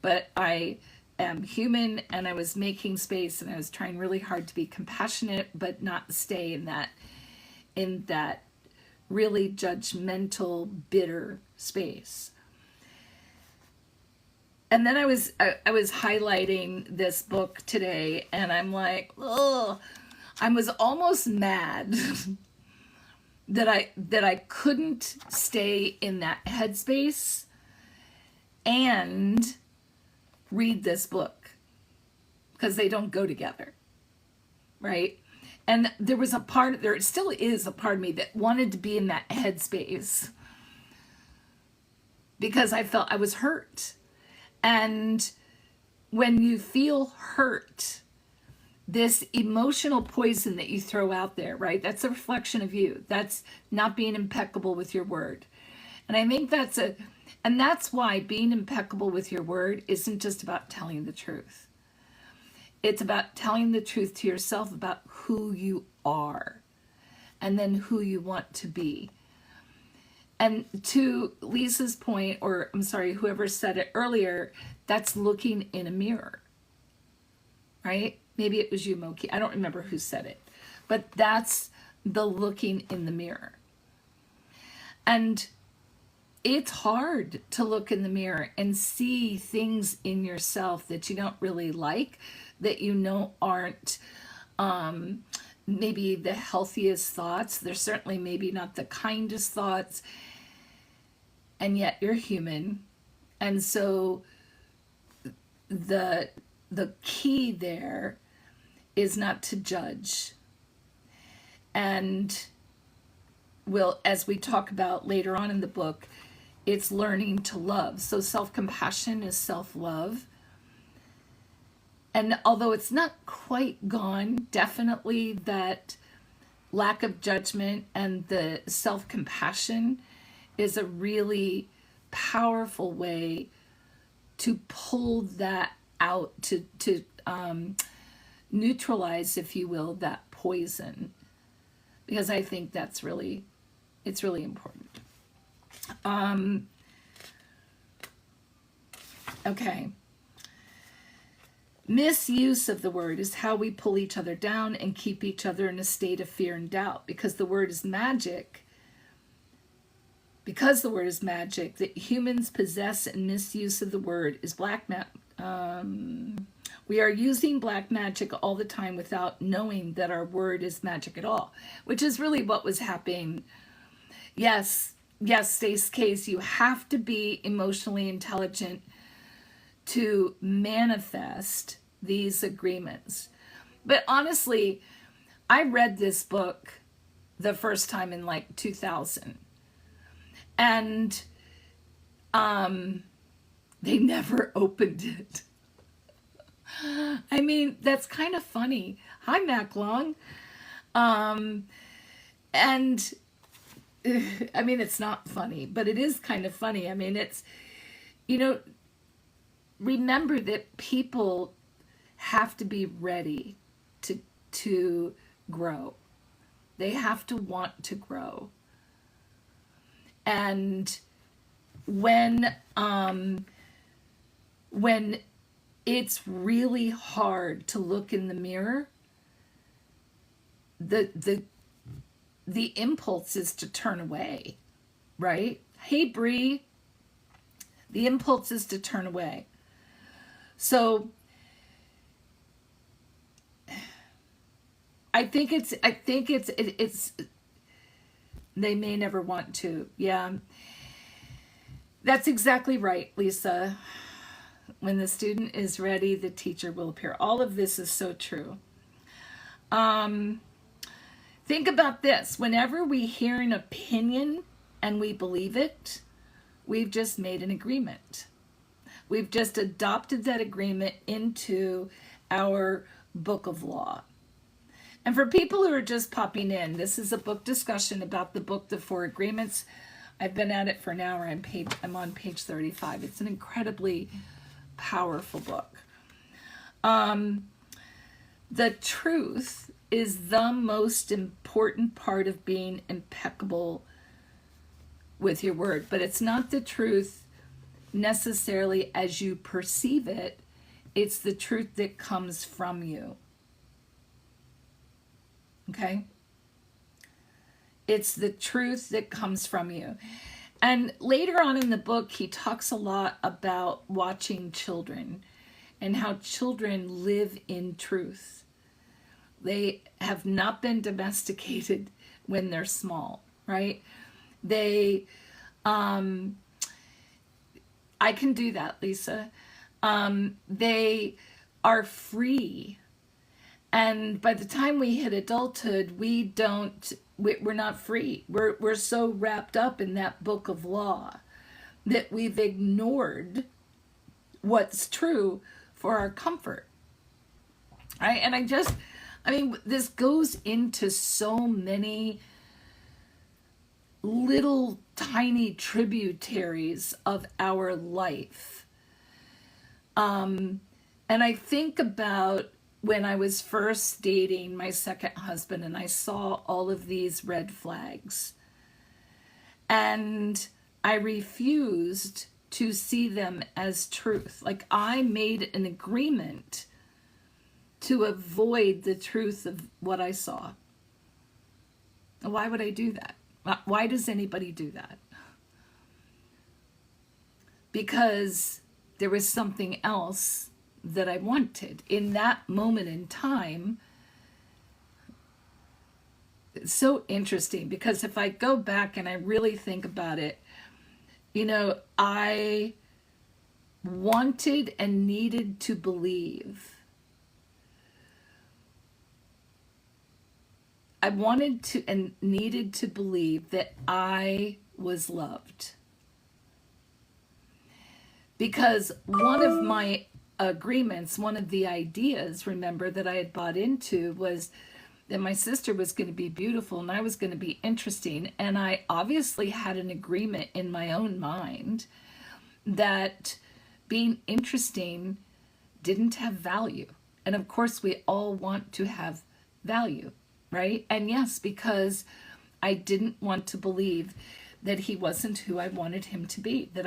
But I am human, and I was making space, and I was trying really hard to be compassionate, but not stay in that really judgmental, bitter space. And then I was highlighting this book today, and I'm like, oh, I was almost mad that I couldn't stay in that headspace and read this book, because they don't go together, right? And there still is a part of me that wanted to be in that headspace because I felt I was hurt. And when you feel hurt, this emotional poison that you throw out there, right? That's a reflection of you. That's not being impeccable with your word. And I think that's why being impeccable with your word isn't just about telling the truth. It's about telling the truth to yourself about who you are and then who you want to be. And to Lisa's point, or I'm sorry, whoever said it earlier, that's looking in a mirror, right? Maybe it was you, Moki. I don't remember who said it, but that's the looking in the mirror. And it's hard to look in the mirror and see things in yourself that you don't really like, that you know aren't maybe the healthiest thoughts. They're certainly maybe not the kindest thoughts. And yet you're human. And so the key there is not to judge. And as we talk about later on in the book, it's learning to love. So self-compassion is self-love. And although it's not quite gone, definitely that lack of judgment and the self-compassion is a really powerful way to pull that out, to neutralize, if you will, that poison. Because I think it's really important. Okay. Misuse of the word is how we pull each other down and keep each other in a state of fear and doubt. Because the word is magic. Because the word is magic, that humans possess and misuse of the word is black magic. We are using black magic all the time without knowing that our word is magic at all, which is really what was happening. Yes, Stace Case, you have to be emotionally intelligent to manifest these agreements. But honestly, I read this book the first time in like 2000. And they never opened it. I mean, that's kind of funny. Hi, Mac Long. And I mean, it's not funny, but it is kind of funny. I mean, it's, remember that people have to be ready to grow. They have to want to grow. And when it's really hard to look in the mirror, the impulse is to turn away, right? Hey, Bree, the impulse is to turn away. So I think it's they may never want to. Yeah. That's exactly right, Lisa. When the student is ready, the teacher will appear. All of this is so true. Think about this. Whenever we hear an opinion and we believe it, we've just made an agreement. We've just adopted that agreement into our book of law. And for people who are just popping in, this is a book discussion about the book, The Four Agreements. I've been at it for an hour. I'm on page 35. It's an incredibly powerful book. The truth is the most important part of being impeccable with your word, but it's not the truth necessarily as you perceive it. It's the truth that comes from you. Okay? It's the truth that comes from you. And later on in the book, he talks a lot about watching children and how children live in truth. They have not been domesticated when they're small, right? I can do that, Lisa. They are free. And by the time we hit adulthood, we're not free. We're so wrapped up in that book of law that we've ignored what's true for our comfort. Right? And this goes into so many little tiny tributaries of our life. And I think about when I was first dating my second husband and I saw all of these red flags. And I refused to see them as truth. Like, I made an agreement to avoid the truth of what I saw. Why would I do that? Why does anybody do that? Because there was something else that I wanted in that moment in time. It's so interesting because if I go back and I really think about it, you know, I wanted and needed to believe. I wanted to and needed to believe that I was loved. Because one of my agreements, one of the ideas, remember, that I had bought into was that my sister was going to be beautiful and I was going to be interesting. And I obviously had an agreement in my own mind that being interesting didn't have value. And of course, we all want to have value, right? And yes, because I didn't want to believe that he wasn't who I wanted him to be, that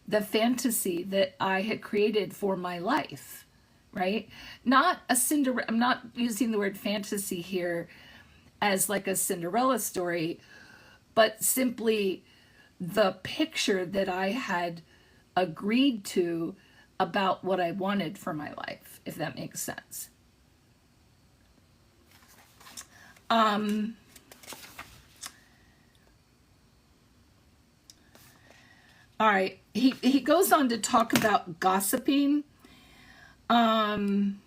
the fantasy that I had created for my life, right? Not a Cinderella, I'm not using the word fantasy here as like a Cinderella story, but simply the picture that I had agreed to about what I wanted for my life, if that makes sense. All right, he goes on to talk about gossiping. And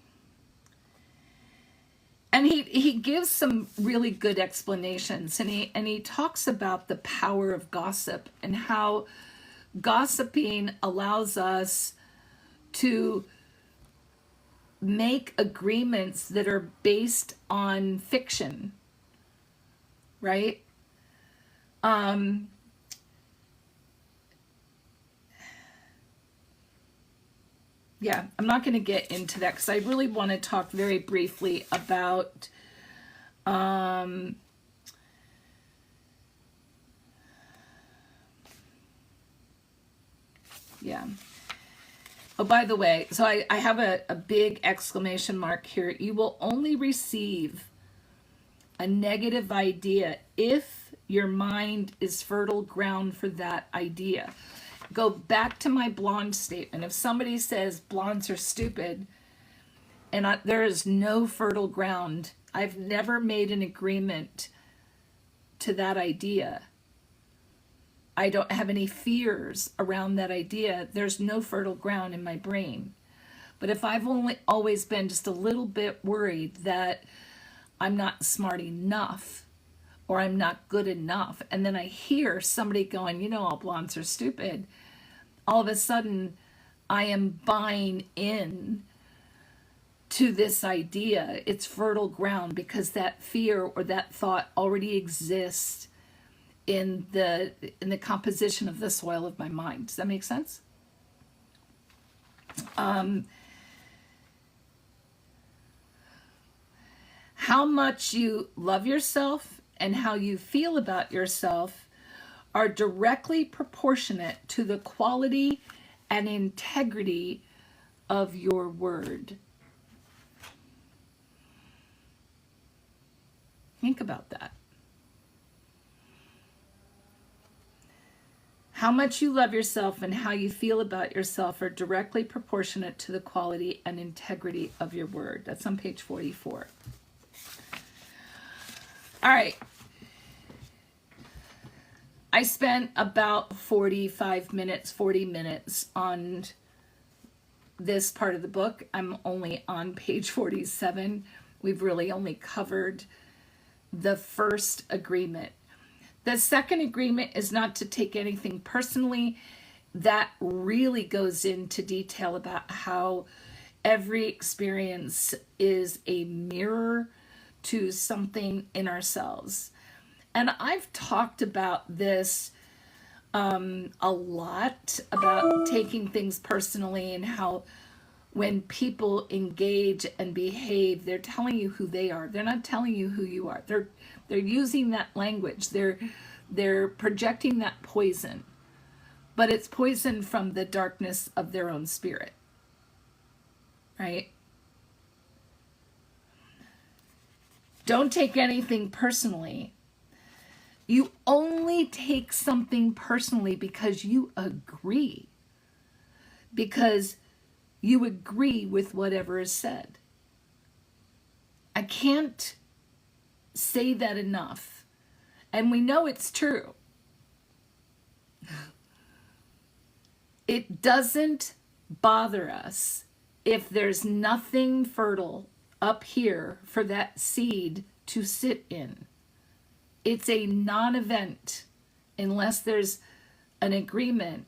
he gives some really good explanations, and he talks about the power of gossip and how gossiping allows us to make agreements that are based on fiction, right? Yeah, I'm not going to get into that because I really want to talk very briefly about yeah. Oh, by the way, so I have a big exclamation mark here. You will only receive a negative idea if your mind is fertile ground for that idea. Go back to my blonde statement. If somebody says blondes are stupid, and there is no fertile ground, I've never made an agreement to that idea. I don't have any fears around that idea. There's no fertile ground in my brain. But if I've always been just a little bit worried that I'm not smart enough or I'm not good enough, and then I hear somebody going, you know, all blondes are stupid, all of a sudden I am buying in to this idea. It's fertile ground because that fear or that thought already exists in the composition of the soil of my mind. Does that make sense? How much you love yourself and how you feel about yourself are directly proportionate to the quality and integrity of your word. Think about that. How much you love yourself and how you feel about yourself are directly proportionate to the quality and integrity of your word. That's on page 44. All right. I spent about 40 minutes on this part of the book. I'm only on page 47. We've really only covered the first agreement. The second agreement is not to take anything personally. That really goes into detail about how every experience is a mirror to something in ourselves. And I've talked about this a lot, about taking things personally and how when people engage and behave, they're telling you who they are. They're not telling you who you are. They're using that language. They're projecting that poison, but it's poison from the darkness of their own spirit, right? Don't take anything personally. You only take something personally because you agree. Because you agree with whatever is said. I can't say that enough. And we know it's true. It doesn't bother us if there's nothing fertile up here for that seed to sit in. It's a non-event unless there's an agreement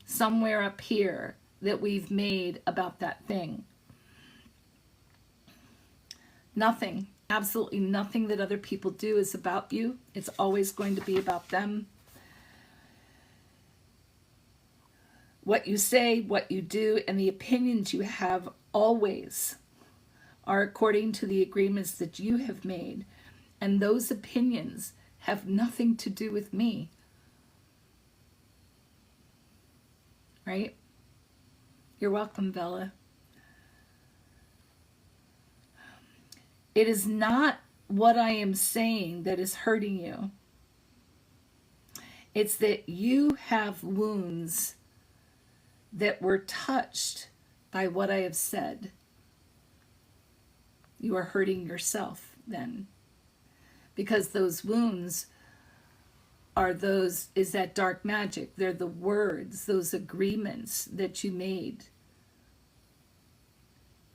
somewhere up here that we've made about that thing. Nothing, absolutely nothing that other people do is about you. It's always going to be about them. What you say, what you do, and the opinions you have always are according to the agreements that you have made. And those opinions have nothing to do with me. Right? You're welcome, Bella. It is not what I am saying that is hurting you. It's that you have wounds that were touched by what I have said. You are hurting yourself then. Because those wounds is that dark magic. They're the words, those agreements that you made.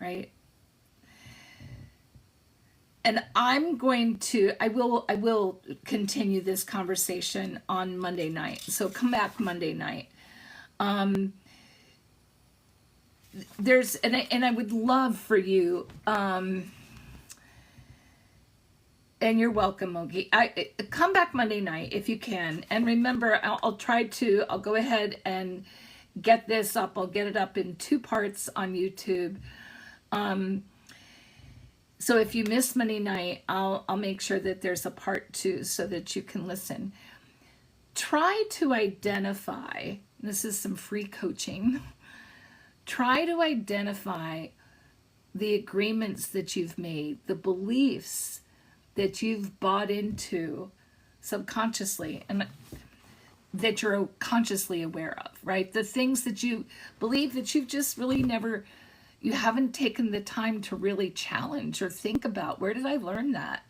Right? And I will continue this conversation on Monday night. So come back Monday night. And I would love for you, and you're welcome, Mogi. Come back Monday night if you can. And remember, I'll go ahead and get this up. I'll get it up in 2 parts on YouTube. So if you miss Monday night, I'll make sure that there's a part 2 so that you can listen. Try to identify, this is some free coaching, try to identify the agreements that you've made, the beliefs that you've bought into subconsciously and that you're consciously aware of, right? The things that you believe that you've just really you haven't taken the time to really challenge or think about. Where did I learn that?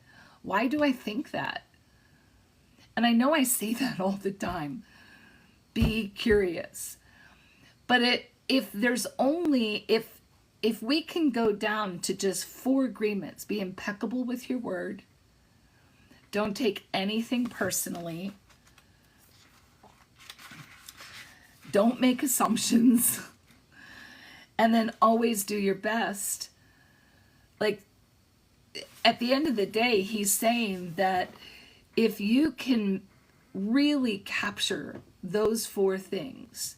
Why do I think that? And I know I say that all the time. Be curious. But if we can go down to just 4 agreements, be impeccable with your word, don't take anything personally, don't make assumptions, and then always do your best. Like, at the end of the day, he's saying that if you can really capture those 4 things,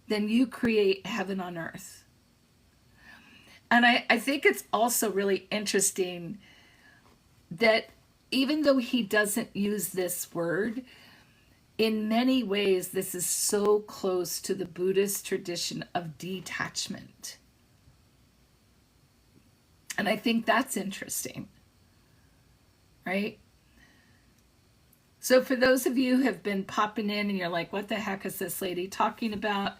then you create heaven on earth. And I think it's also really interesting that even though he doesn't use this word, in many ways, this is so close to the Buddhist tradition of detachment. And I think that's interesting, right? So for those of you who have been popping in and you're like, what the heck is this lady talking about?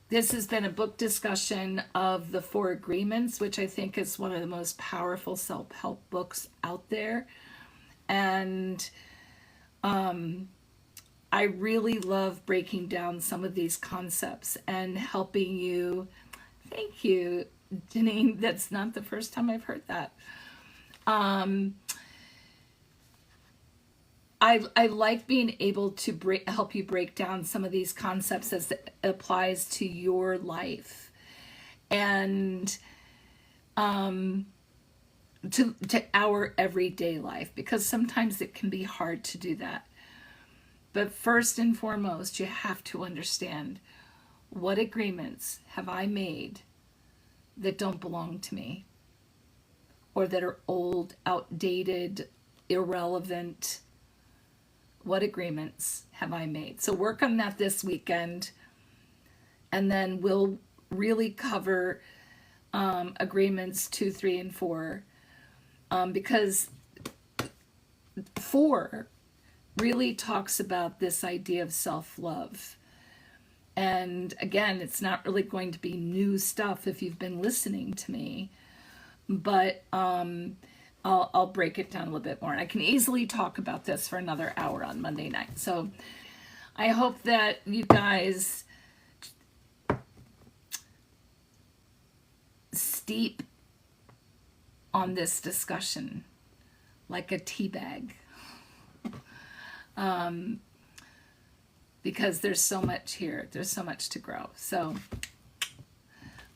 This has been a book discussion of the 4 Agreements, which I think is one of the most powerful self-help books out there. And I really love breaking down some of these concepts and helping you. Thank you, Janine. That's not the first time I've heard that. I like being able to help you break down some of these concepts as it applies to your life, and to our everyday life, because sometimes it can be hard to do that. But first and foremost, you have to understand, what agreements have I made that don't belong to me, or that are old, outdated, irrelevant? What agreements have I made? So work on that this weekend, and then we'll really cover agreements 2, 3, and 4, because 4 really talks about this idea of self-love. And again, it's not really going to be new stuff if you've been listening to me, but I'll break it down a little bit more. And I can easily talk about this for another hour on Monday night. So I hope that you guys steep on this discussion like a tea bag. Because there's so much here. There's so much to grow. So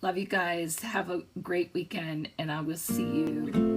love you guys. Have a great weekend, and I will see you